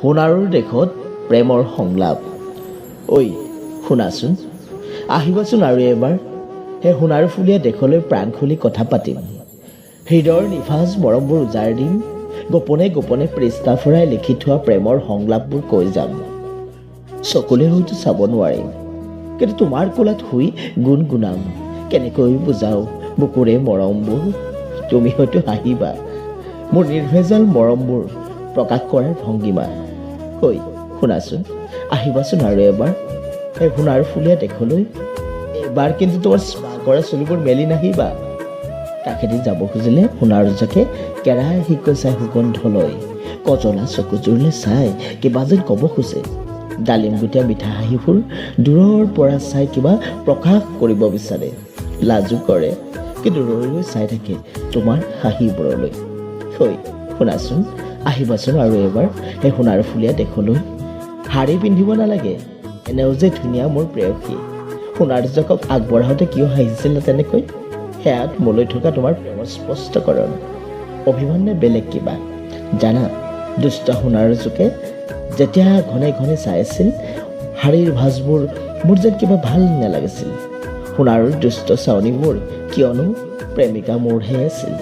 সোণাৰুৰ দেশত প্ৰেমৰ সংলাপ। ঐ শুনাচোন, আহিবাচোন আৰু এবাৰ সেই সোণাৰুফুলীয়া দেশলৈ প্ৰাণ খুলি কথা পাতিম। হৃদয়ৰ নিভাঁজ মৰমবোৰ উজাৰ দিম, গোপনে গোপনে পৃষ্ঠা ফুৰাই লিখি থোৱা প্ৰেমৰ সংলাপবোৰ কৈ যাম। চকুলে হয়তো চাব নোৱাৰিম, কিন্তু তোমাৰ কোলাত শুই গুণগুণাম, কেনেকৈ বুজাওঁ বুকুৰে মৰমবোৰ। তুমি হয়তো হাঁহিবা মোৰ নিৰ্ভেজাল মৰমবোৰ প্ৰকাশ কৰাৰ ভংগীমা। ঐ শুনাচোন, আহিবাচোন আৰু এবাৰ সেই সোণাৰুফুলীয়া দেশলৈ। এইবাৰ কিন্তু তোমাৰ স্পা কৰা চুলিবোৰ মেলি নাহিবা। কাষেদি যাব খুজিলে সোণাৰুজাকে কেৰাহীকৈ চাই সুগন্ধ লয়, কজলা চকুযোৰলৈ চাই কিবা যেন ক'ব খোজে। ডালিমগুটীয়া মিঠা হাঁহিবোৰ দূৰৰ পৰা চাই কিবা প্ৰকাশ কৰিব বিচাৰে, লাজো কৰে, কিন্তু ৰৈ ৰৈ চাই থাকে তোমাৰ হাঁহিবোৰলৈ। ঐ শুনাচোন, আহিবাচোন আৰু এবাৰ সেই সোণাৰুফুলীয়া দেশলৈ। শাৰী পিন্ধিব নালাগে, এনেও যে ধুনীয়া মোৰ প্ৰেয়সী। সোণাৰুজাকক আগবঢ়াওঁতে কিয় হাঁহিছিল তেনেকৈ? সেয়াত মোলৈ থকা তোমাৰ প্ৰেমৰ স্পষ্টকৰণ। অভিমান নে বেলেগ কিবা জানা? দুষ্ট সোণাৰুজুকে যেতিয়া ঘনে ঘনে চাই আছিল শাৰীৰ ভাঁজবোৰ, মোৰ যেন কিবা ভাল নালাগিছিল। সোণাৰুৰ দুষ্ট চাৱনিবোৰ, কিয়নো প্ৰেমিকা মোৰহে আছিল।